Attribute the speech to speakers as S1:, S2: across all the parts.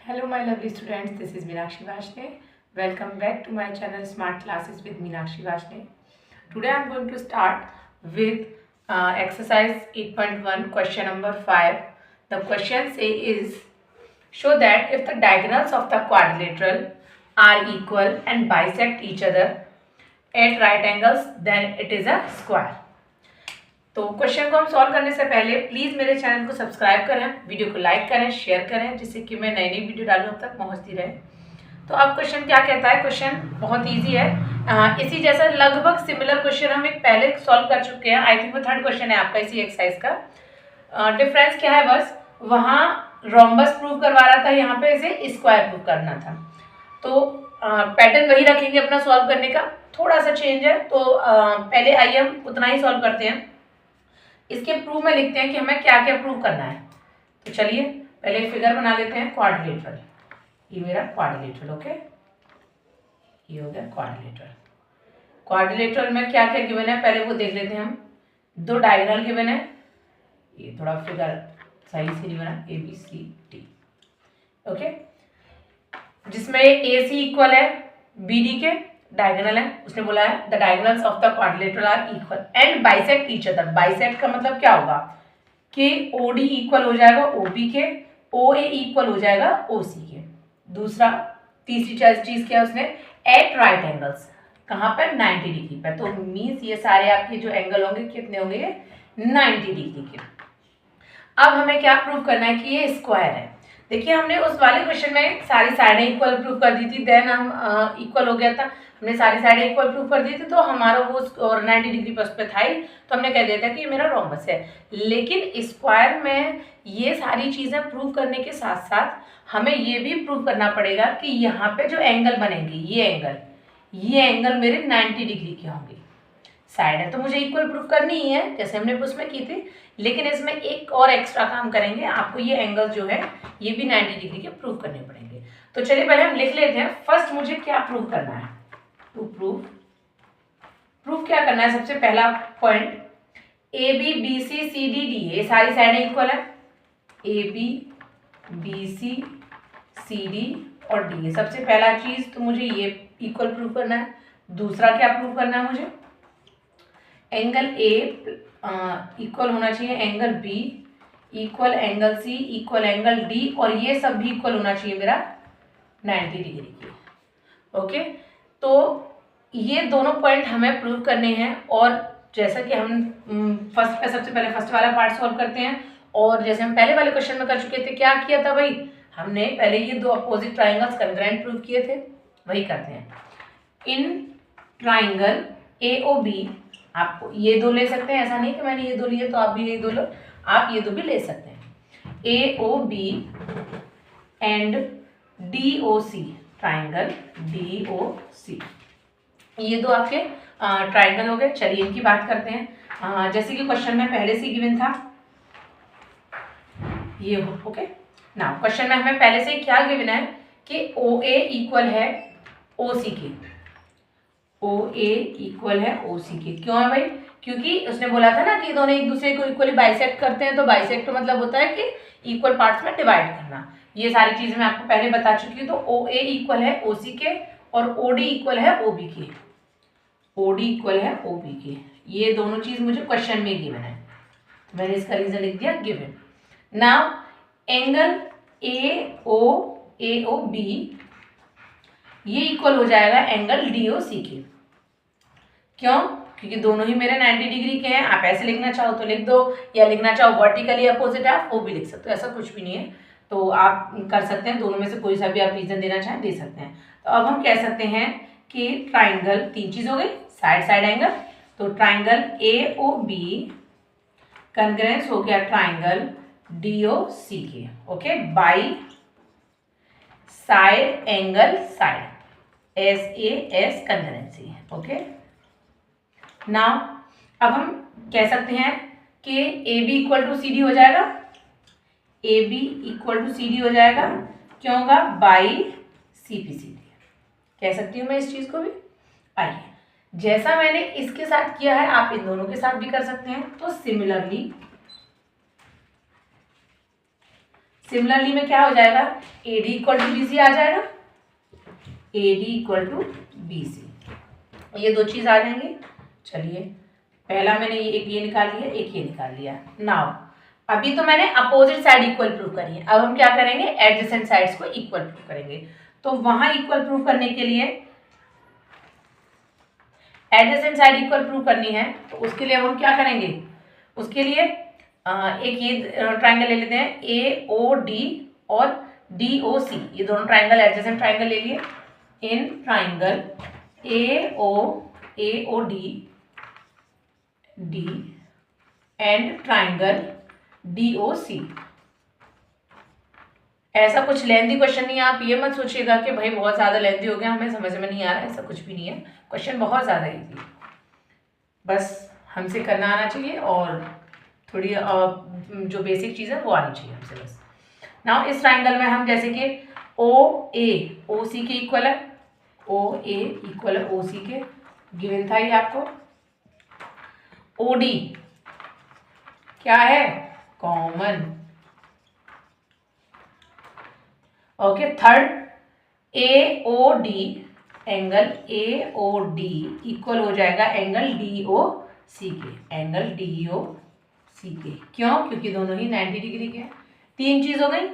S1: Hello my lovely students, this is Meenakshi Varshney. Welcome back to my channel Smart Classes with Meenakshi Varshney. Today I am going to start with exercise 8.1 question number 5. The question say is, show that if the diagonals of the quadrilateral are equal and bisect each other at right angles, then it is a square. तो question को हम solve करने से पहले please मेरे channel को subscribe करें, video को लाइक करें, शेयर करें, जिससे कि मैं नई नई वीडियो डालूँ अब तक पहुँचती रहे। तो अब क्वेश्चन क्या कहता है, क्वेश्चन बहुत इजी है। इसी जैसा लगभग सिमिलर क्वेश्चन हम एक पहले सॉल्व कर चुके हैं। आई थिंक वो थर्ड क्वेश्चन है आपका इसी एक्सरसाइज का। डिफरेंस क्या है, बस वहाँ रोम्बस प्रूव करवा रहा था, यहाँ पे इसे स्क्वायर प्रूव करना था। तो पैटर्न वही रखेंगे अपना सॉल्व करने का, थोड़ा सा चेंज है। तो पहले आइए हम उतना ही सॉल्व करते हैं। इसके प्रूफ में लिखते हैं कि हमें क्या क्या प्रूव करना है। तो चलिए पहले फिगर बना लेते हैं क्वाड्रिलेटरल। ये मेरा क्वाड्रिलेटरल, ओके, ये हो गया क्वाड्रिलेटरल। क्वाड्रिलेटरल में क्या क्या गिवन है पहले वो देख लेते हैं हम। दो डायगोनल गिवन है, ये थोड़ा फिगर सही से नहीं बना, A B C D, okay, जिसमें ए सी इक्वल है बी डी के, डायगोनल है। उसने बोला है the diagonals of the quadrilateral are equal and bisect each other. Bisect का मतलब क्या होगा कि ओडी इक्वल हो जाएगा ओबी के, ओए इक्वल हो जाएगा ओसी के। दूसरा तीसरी चीज क्या है उसने, एट राइट एंगल्स, कहाँ पर 90 डिग्री पर। तो मीन्स ये सारे आपके जो एंगल होंगे कितने होंगे, ये 90 डिग्री के। अब हमें क्या प्रूव करना है कि ये स्क्वायर है। देखिए हमने उस वाले क्वेश्चन में सारी साइडें इक्वल प्रूव कर दी थी, देन हम इक्वल हो गया था, हमने सारी साइडें इक्वल प्रूव कर दी थी, तो हमारा वो और 90 डिग्री पर उस पर था ही, तो हमने कह दिया था कि ये मेरा रोम्बस है। लेकिन स्क्वायर में ये सारी चीज़ें प्रूव करने के साथ साथ हमें ये भी प्रूव करना पड़ेगा कि यहाँ पे जो एंगल बनेंगे, ये एंगल मेरे 90 डिग्री के होंगे। साइड है तो मुझे इक्वल प्रूफ करनी ही है, जैसे हमने उसमें की थी। लेकिन इसमें एक और एक्स्ट्रा काम करेंगे, आपको ये एंगल जो है ये भी 90 डिग्री के प्रूव करने पड़ेंगे। तो चलिए पहले हम लिख लेते हैं। फर्स्ट मुझे क्या प्रूव करना है, टू प्रूफ क्या करना है। सबसे पहला point, A B B C C D D, ये सारी साइडें इक्वल है, A B B C C D और डी। सबसे पहला चीज तो मुझे ये इक्वल प्रूव करना है। दूसरा क्या प्रूव करना है मुझे, एंगल ए इक्वल होना चाहिए angle B, equal angle C, equal angle D, और ये सब भी इक्वल होना चाहिए मेरा 90 डिग्री की, ओके। तो ये दोनों पॉइंट हमें प्रूव करने हैं। और जैसा कि हम सबसे पहले फर्स्ट वाला पार्ट सॉल्व करते हैं। और जैसे हम पहले वाले क्वेश्चन में कर चुके थे, क्या किया था भाई, हमने पहले ये दो अपोजिट ट्राइंगल्स कंग्रेंट प्रूव किए थे, वही करते हैं। इन ट्राइंगल ए ओ बी, आप ये दो ले सकते हैं, ऐसा नहीं कि मैंने ये दो लिए तो आप भी ये दो लो, आप ये दो भी ले सकते हैं। A O B and D O C, triangle D O C, ये दो आपके ट्राइंगल हो गए। चलिए इनकी बात करते हैं। जैसे कि क्वेश्चन में पहले से गिवन था ये हो, ओके। नाउ क्वेश्चन में हमें पहले से क्या गिवन है कि ओ ए इक्वल है ओ सी के, ओ ए इक्वल है ओ सी के। क्यों है भाई, क्योंकि उसने बोला था ना कि दोनों एक दूसरे को इक्वली बाइसेक्ट करते हैं। तो बाइसेक्ट मतलब होता है कि इक्वल पार्ट्स में डिवाइड करना। ये सारी चीजें मैं आपको पहले बता चुकी हूँ। तो ओ ए इक्वल है ओ सी के और ओ डी इक्वल है ओ बी के, ओ डी इक्वल है ओ बी के। ये दोनों चीज मुझे क्वेश्चन में गिवन है, तो मैंने इसका रीजन लिख दिया given. Now angle A O B, ये इक्वल हो जाएगा एंगल डी ओ सी के। क्यों, क्योंकि दोनों ही मेरे 90 डिग्री के हैं। आप ऐसे लिखना चाहो तो लिख दो, या लिखना चाहो वर्टिकली अपोजिट है आप वो भी लिख सकते हो, ऐसा कुछ भी नहीं है। तो आप कर सकते हैं, दोनों में से कोई सा भी आप रीजन देना चाहें दे सकते हैं। तो अब हम कह सकते हैं कि ट्राइंगल, तीन चीज हो गई, साइड एंगल। तो triangle A O B congruence हो गया ट्राइंगल डी ओ सी के, okay, by side angle side, S A S congruency, okay. Now अब हम कह सकते हैं कि A B equal to C D हो जाएगा, A B equal to C D हो जाएगा। क्यों होगा, by C P C D, कह सकती हूँ मैं इस चीज को भी। आइए, जैसा मैंने इसके साथ किया है आप इन दोनों के साथ भी कर सकते हैं। तो सिमिलरली में क्या हो जाएगा, A D equal to B C आ जाएगा, A D equal to B C, ये दो चीज आ जाएंगी। चलिए पहला मैंने एक ये निकाल लिया, एक ये निकाल लिया। नाउ अभी तो मैंने अपोजिट साइड इक्वल प्रूव करी है, अब हम क्या करेंगे, एडजेसेंट साइड्स को इक्वल प्रूव करेंगे। तो वहां इक्वल प्रूव करने के लिए, एडजेसेंट साइड इक्वल प्रूव करनी है, तो उसके लिए हम क्या करेंगे, उसके लिए एक ये ट्राइंगल ले लेते हैं, ए ओ डी और डी ओ सी, ये दोनों ट्राइंगल एडजेसेंट ट्राइंगल ले लिए। In triangle A O D and triangle D O C. ऐसा कुछ लेंथी क्वेश्चन नहीं है, आप ये मत सोचिएगा कि भाई बहुत ज़्यादा लेंथी हो गया, हमें समझ में नहीं आ रहा है, ऐसा कुछ भी नहीं है। क्वेश्चन बहुत ज़्यादा इजी, बस हमसे करना आना चाहिए और थोड़ी जो बेसिक चीज़ है वो आनी चाहिए हमसे बस। नाउ इस ट्राइंगल में हम जैसे कि ओ सी के इक्वल है, ओ ए इक्वल है ओ सी के, गिवन था ये आपको। ओ डी क्या है, common. Okay, third A O D, angle A O D equal हो जाएगा एंगल डी ओ सी के, एंगल डी ओ सी के। क्यों, क्योंकि दोनों ही 90 डिग्री के हैं। तीन चीज हो गई,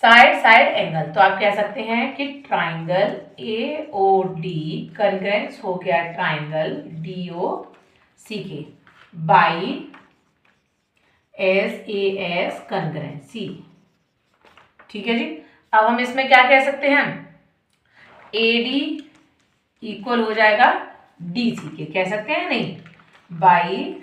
S1: साइड साइड एंगल, तो आप कह सकते हैं कि triangle A O D congruence हो गया ट्राइंगल डी ओ सी के by S A S congruency. ठीक है जी। अब हम इसमें क्या कह सकते हैं, ए डी इक्वल हो जाएगा डी सी के, कह सकते हैं नहीं, by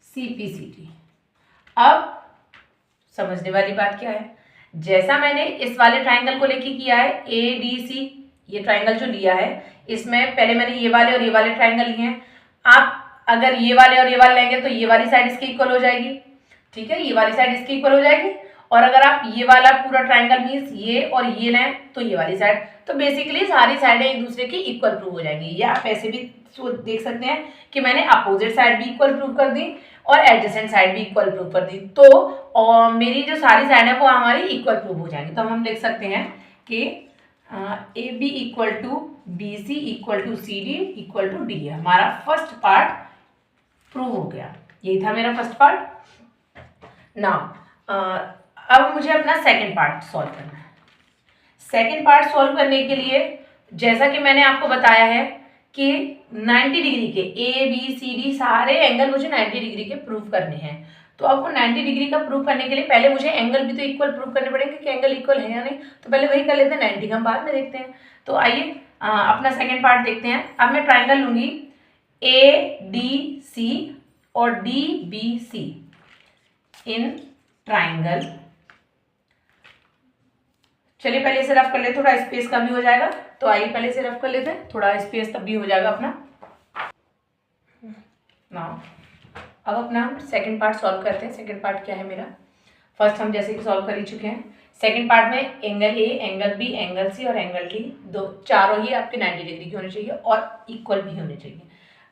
S1: C P C T. अब समझने वाली बात क्या है, जैसा मैंने इस वाले ट्राइंगल को लेके किया है ए डी सी, ये ट्राइंगल जो लिया है इसमें पहले मैंने ये वाले और ये वाले ट्राइंगल लिए हैं। आप अगर ये वाले और ये वाले लेंगे तो ये वाली साइड इसके इक्वल हो जाएगी, ठीक है, ये वाली साइड इसके इक्वल हो जाएगी। और अगर आप ये वाला पूरा ट्राइंगल मीन्स ये और ये लें तो ये वाली साइड, तो बेसिकली सारी साइडें एक दूसरे की इक्वल प्रूव हो जाएंगी। या आप ऐसे भी देख सकते हैं कि मैंने अपोजिट साइड भी इक्वल प्रूव कर दी और एडजेसेंट साइड भी इक्वल प्रूव कर दी, तो और मेरी जो सारी साइड है वो हमारी इक्वल प्रूव हो जाएंगी। तो हम लिख सकते हैं कि A B equal to B C equal to C D equal to D. हमारा फर्स्ट पार्ट प्रूव हो गया, यही था मेरा फर्स्ट पार्ट। नाउ अब मुझे अपना सेकंड पार्ट सॉल्व करना है। सेकंड पार्ट सॉल्व करने के लिए जैसा कि मैंने आपको बताया है कि 90 डिग्री के ए बी सी डी सारे एंगल मुझे 90 डिग्री के प्रूव करने हैं। तो अब वो 90 डिग्री का प्रूव करने के लिए पहले मुझे एंगल भी तो इक्वल प्रूव करने पड़ेंगे कि एंगल इक्वल है या नहीं, तो पहले वही कर लेते हैं, 90 का हम बाद में देखते हैं। तो आइए अपना सेकंड पार्ट देखते हैं। अब मैं ट्राइंगल लूंगी ए डी सी और D B C in triangle. चलिए पहले इसे रफ कर लेते, थोड़ा स्पेस कम भी हो जाएगा, तो आइए पहले इसे रफ कर लेते हैं, थोड़ा स्पेस तब भी हो जाएगा अपना। नाउ अब अपना सेकंड पार्ट सॉल्व करते हैं। सेकंड पार्ट क्या है मेरा, फर्स्ट हम जैसे कि सॉल्व कर ही चुके हैं। सेकंड पार्ट में angle A, angle B, angle C और एंगल डी, दो चारों ही आपके 90 डिग्री के होने चाहिए और इक्वल भी होने चाहिए।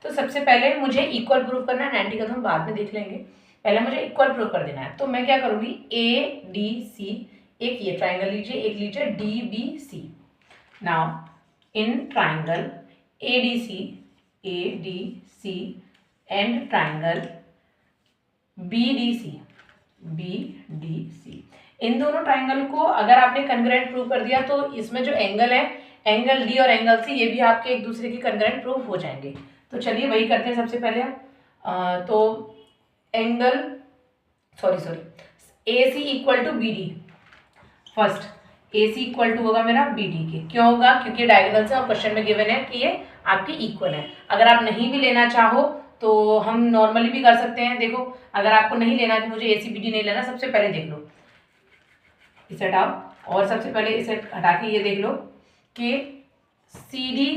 S1: तो सबसे पहले मुझे इक्वल प्रूव करना है, 90 का तो हम बाद में देख लेंगे, पहले मुझे इक्वल प्रूव कर देना है। तो मैं क्या करूँगी, ए डी सी, एक ये ट्राइंगल लीजिए, एक लीजिए D B C. Now in triangle A D C and triangle B D C, इन दोनों ट्राइंगल को अगर आपने कॉन्ग्रुएंट प्रूव कर दिया तो इसमें जो एंगल है, एंगल डी और एंगल सी, ये भी आपके एक दूसरे के कॉन्ग्रुएंट प्रूव हो जाएंगे। तो चलिए वही करते हैं सबसे पहले हम। तो angle A C equal to B D, first A C equal to होगा मेरा बी डी के। क्यों होगा, क्योंकि डायगोनल से और क्वेश्चन में गिवन है कि ये आपके इक्वल है। अगर आप नहीं भी लेना चाहो तो हम नॉर्मली भी कर सकते हैं। देखो अगर आपको नहीं लेना कि मुझे ए सी बी डी नहीं लेना, सबसे पहले देख लो, इसे हटाओ और सबसे पहले इसे हटा के ये देख लो कि C D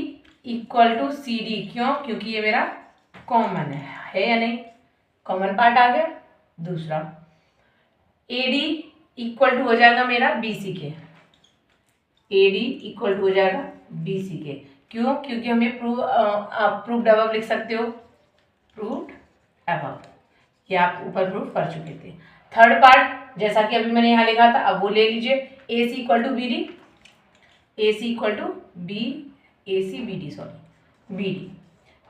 S1: equal to C D. क्यों, क्योंकि ये मेरा कॉमन है या नहीं, कॉमन पार्ट आ गया। दूसरा ए डी इक्वल टू हो जाएगा मेरा बी सी के, ए डी इक्वल टू हो जाएगा बी सी के। क्यों, क्योंकि हम ये प्रूव्ड अबव लिख सकते हो, प्रूव्ड अबव, ये आप ऊपर प्रूव कर चुके थे। थर्ड पार्ट जैसा कि अभी मैंने यहाँ लिखा था, अब वो ले लीजिए। A C equal to B D, A C equal to B, A C B D, sorry B D,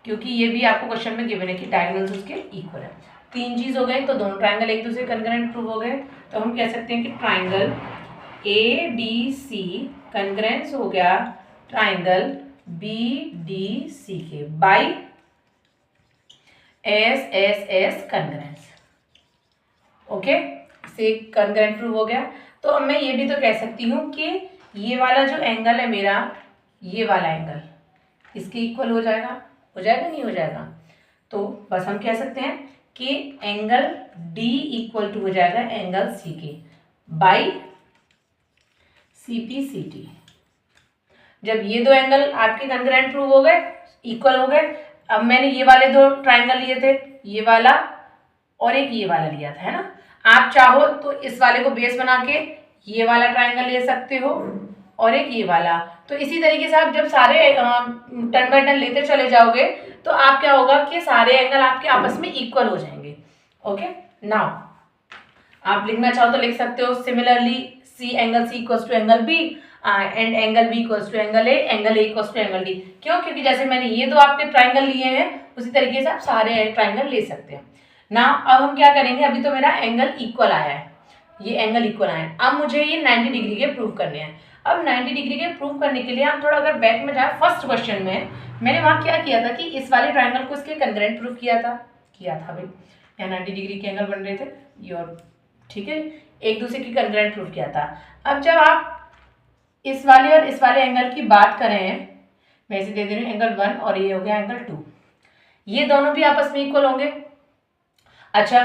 S1: क्योंकि ये भी आपको क्वेश्चन में गिवन है कि डायगोनल्स उसके इक्वल है। तीन चीज हो गए, तो दोनों ट्राइंगल एक दूसरे कंकरेंट प्रूव हो गए। तो हम कह सकते हैं कि triangle A D C congruence हो गया ट्राइंगल बी डी सी के by S S S congruence. Okay, से कंकरेंट प्रूव हो गया। तो अब मैं ये भी तो कह सकती हूँ कि ये वाला जो एंगल है मेरा, ये वाला एंगल इसके इक्वल हो जाएगा, हो जाएगा नहीं हो जाएगा? तो बस हम कह सकते हैं कि एंगल डी इक्वल टू हो जाएगा एंगल सी के by C P C T. जब ये दो एंगल आपके कंकरेंट प्रूव हो गए, इक्वल हो गए, अब मैंने ये वाले दो ट्राइंगल लिए थे, ये वाला और एक ये वाला लिया था, है ना। आप चाहो तो इस वाले को बेस बना के ये वाला ट्राइंगल ले सकते हो और एक ये वाला। तो इसी तरीके से आप जब सारे टर्न बाय टर्न लेते चले जाओगे तो आप क्या होगा कि सारे एंगल आपके आपस में इक्वल हो जाएंगे। ओके, नाउ आप लिखना चाहो तो लिख सकते हो similarly C angle C equals to angle B and angle B equals to angle A equals to angle D. क्यों? क्योंकि जैसे मैंने ये दो आपके ट्राइंगल लिए हैं, उसी तरीके से आप सारे ट्राइंगल ले सकते हैं ना। अब हम क्या करेंगे, अभी तो मेरा एंगल इक्वल आया है, ये एंगल इक्वल आया है, अब मुझे ये 90 डिग्री के प्रूव करने हैं। अब 90 डिग्री के प्रूव करने के लिए हम थोड़ा अगर बैक में जाए, फर्स्ट क्वेश्चन में मैंने वहाँ क्या किया था कि इस वाले ट्राइंगल को इसके कंकरेंट प्रूव किया था भाई, यहाँ 90 डिग्री के एंगल बन रहे थे ये, और ठीक है, एक दूसरे की कंकरेंट प्रूव किया था। अब जब आप इस वाले और इस वाले एंगल की बात करें, मैं इसे दे दे रही हूँ एंगल 1 और ये हो गया एंगल 2, ये दोनों भी आपस में इक्वल होंगे। अच्छा,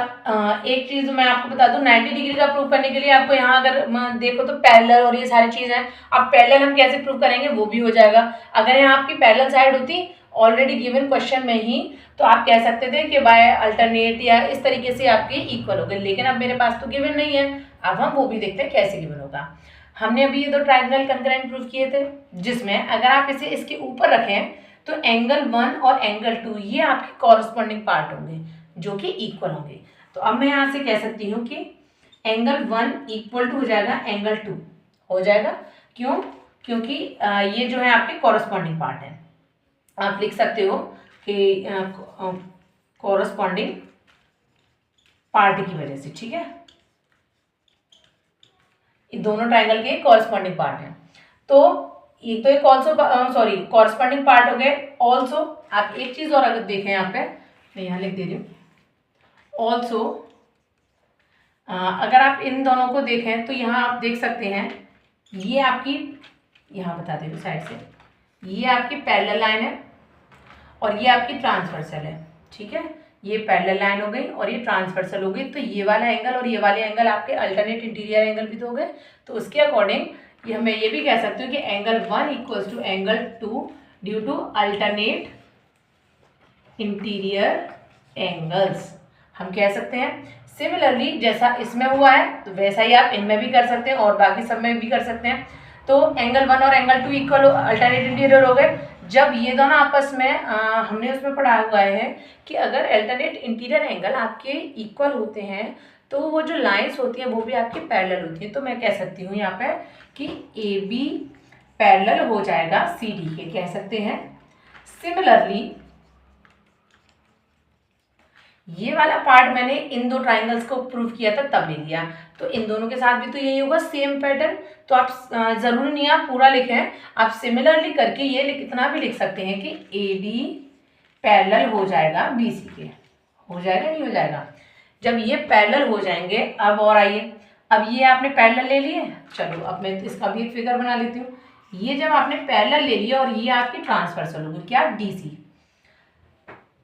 S1: एक चीज मैं आपको बता दूं, 90 डिग्री का प्रूव करने के लिए आपको यहाँ अगर देखो तो पैरेलल और ये सारी चीज है। अब पैरेलल हम कैसे प्रूव करेंगे वो भी हो जाएगा। अगर यहाँ आपकी पैरेलल साइड होती ऑलरेडी गिवन क्वेश्चन में ही, तो आप कह सकते थे कि बाय अल्टरनेट या इस तरीके से आपके इक्वल हो गए, लेकिन अब मेरे पास तो गिवन नहीं है। अब हम वो भी देखते हैं कैसे गिवन होगा। हमने अभी ये दो ट्राइंगल कंकरेंट प्रूव किए थे, जिसमें अगर आप इसे इसके ऊपर रखें तो एंगल 1 और एंगल 2 ये आपके कॉरस्पॉन्डिंग पार्ट होंगे जो कि इक्वल होंगे। तो अब मैं यहाँ से कह सकती हूँ कि एंगल 1 इक्वल टू हो जाएगा एंगल 2 हो जाएगा। क्यों? क्योंकि ये जो है आपके कॉरस्पॉन्डिंग पार्ट है। आप लिख सकते हो कि कॉरस्पॉन्डिंग पार्ट की वजह से, ठीक है, ये दोनों ट्राइंगल के कॉरस्पॉन्डिंग पार्ट हैं। तो ये तो एक ऑल्सो सॉरी कॉरस्पॉन्डिंग पार्ट हो गए। ऑल्सो आप एक चीज और अगर देखें यहाँ पे, मैं यहाँ लिख दे रही हूँ ऑल्सो, अगर आप इन दोनों को देखें तो यहाँ आप देख सकते हैं ये आपकी, यहाँ बता दे साइड से, ये आपकी पैरेलल लाइन है और ये आपकी ट्रांसवर्सल है, ठीक है। ये पैरेलल लाइन हो गई और ये ट्रांसवर्सल हो गई। तो ये वाला एंगल और ये वाले एंगल आपके अल्टरनेट इंटीरियर एंगल भी तो हो गए। तो उसके अकॉर्डिंग ये मैं ये भी कह सकती हूँ कि angle 1 equals to angle 2 due to alternate interior angles, हम कह सकते हैं। सिमिलरली जैसा इसमें हुआ है तो वैसा ही आप इनमें भी कर सकते हैं और बाकी सब में भी कर सकते हैं। तो एंगल 1 और एंगल 2 इक्वल अल्टरनेट इंटीरियर हो गए। जब ये दोनों आपस में हमने उसमें पढ़ा हुआ है कि अगर अल्टरनेट इंटीरियर एंगल आपके इक्वल होते हैं तो वो जो लाइंस होती हैं वो भी आपकी पैरेलल होती हैं। तो मैं कह सकती हूँ यहाँ पे कि ए बी पैरेलल हो जाएगा सी डी के, कह सकते हैं। सिमिलरली ये वाला पार्ट मैंने इन दो ट्राइंगल्स को प्रूव किया था तब ले लिया, तो इन दोनों के साथ भी तो यही होगा, सेम पैटर्न। तो आप जरूरी नहीं आप पूरा लिखें, आप सिमिलरली करके ये इतना भी लिख सकते हैं कि ए डी पैरेलल हो जाएगा बी सी के, हो जाएगा नहीं हो जाएगा। जब ये पैरेलल हो जाएंगे, अब और आइए, अब ये आपने पैरेलल ले लिए, चलो अब मैं इसका भी एक फिगर बना लेती हूँ। ये जब आपने पैरेलल ले लिया और ये आपकी ट्रांसवर्सल होगी क्या, डी सी,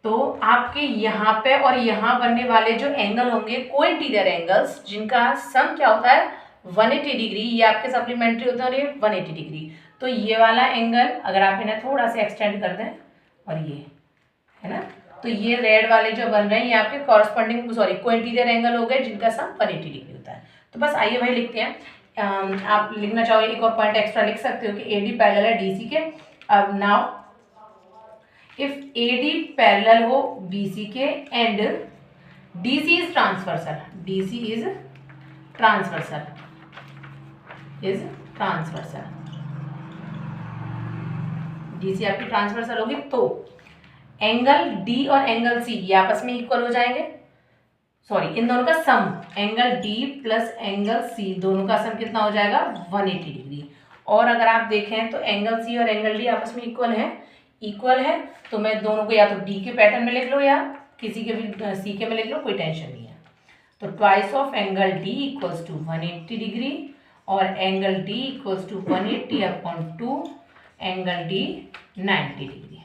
S1: तो आपके यहाँ पे और यहाँ बनने वाले जो एंगल होंगे को इंटीरियर एंगल्स, जिनका सम क्या होता है 180 डिग्री, ये आपके सप्लीमेंट्री होते हैं और ये 180 डिग्री। तो ये वाला एंगल अगर आप इन्हें थोड़ा सा एक्सटेंड कर दें और ये है ना, तो ये रेड वाले जो बन रहे हैं ये आपके कॉरस्पॉन्डिंग सॉरी को इंटीरियर एंगल हो गए जिनका सम 180 डिग्री होता है। तो बस आइए भाई लिखते हैं। आप लिखना चाहो एक और पॉइंट एक्स्ट्रा लिख सकते हो कि ए डी पैरेलल है डी सी के। अब नाउ इफ AD पैरेलल हो BC के and DC is transversal, DC is transversal, is transversal, DC आपकी ट्रांसवर्सल होगी तो एंगल डी और एंगल सी ये आपस में इक्वल हो जाएंगे, सॉरी इन दोनों का sum, angle D plus angle C दोनों का सम कितना हो जाएगा 180 डिग्री। और अगर आप देखें तो एंगल सी और एंगल डी आपस में इक्वल है तो मैं दोनों को या तो डी के पैटर्न में लिख लो या किसी के भी सी के में लिख लो, कोई टेंशन नहीं है। तो twice of angle D equals to 180 degree और angle D equals to 180/2 angle D 90 degree.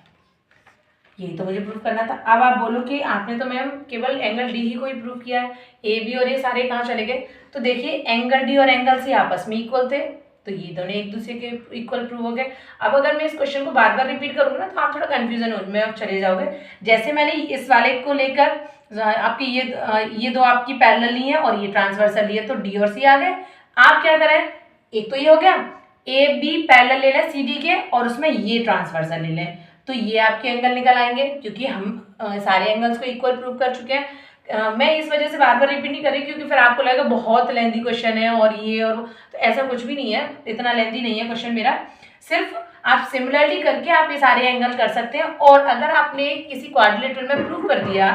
S1: यही तो मुझे प्रूफ करना था। अब आप बोलो कि आपने तो मैम केवल एंगल डी ही को ही प्रूव किया है, ए बी और ये सारे कहाँ चले गए? तो देखिए एंगल डी और एंगल सी आपस में इक्वल थे तो ये दोनों एक दूसरे के इक्वल प्रूव हो गए। अब अगर मैं इस क्वेश्चन को बार बार रिपीट करूँगा ना तो आप थोड़ा कन्फ्यूजन में आप चले जाओगे। जैसे मैंने इस वाले को लेकर आपकी ये दो आपकी पैरेलल है और ये ट्रांसवर्सल ली है तो डी और सी आ गए। आप क्या करें, एक तो ये हो गया, ए बी पैरेलल ले लें सी डी के और उसमें ये ट्रांसवर्सल ले लें तो ये आपके एंगल निकल आएंगे क्योंकि हम सारे एंगल्स को इक्वल प्रूव कर चुके हैं। मैं इस वजह से बार बार रिपीट नहीं कर रही क्योंकि फिर आपको लगेगा बहुत लेंथी क्वेश्चन है और ये और तो ऐसा कुछ भी नहीं है, इतना लेंथी नहीं है क्वेश्चन मेरा। सिर्फ आप सिमिलरली करके आप ये सारे एंगल कर सकते हैं और अगर आपने किसी क्वाड्रिलेटरल में प्रूव कर दिया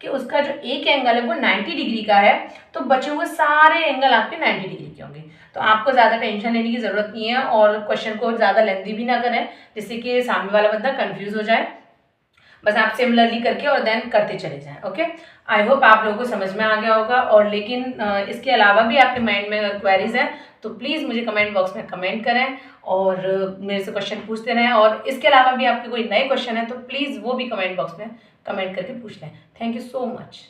S1: कि उसका जो एक एंगल है वो 90 डिग्री का है तो बचे हुए सारे एंगल आपके 90 डिग्री के होंगे। तो आपको ज़्यादा टेंशन लेने की ज़रूरत नहीं है और क्वेश्चन को ज़्यादा लेंथी भी ना करें जिससे कि सामने वाला बंदा कंफ्यूज हो जाए। बस आप सिमिलरली करके और देन करते चले जाएं। ओके, आई होप आप लोगों को समझ में आ गया होगा। और लेकिन इसके अलावा भी आपके माइंड में अगर क्वेरीज हैं तो प्लीज़ मुझे कमेंट बॉक्स में कमेंट करें और मेरे से क्वेश्चन पूछते रहें। और इसके अलावा भी आपके कोई नए क्वेश्चन हैं तो प्लीज़ वो भी कमेंट बॉक्स में कमेंट करके पूछ लें। Thank you so much.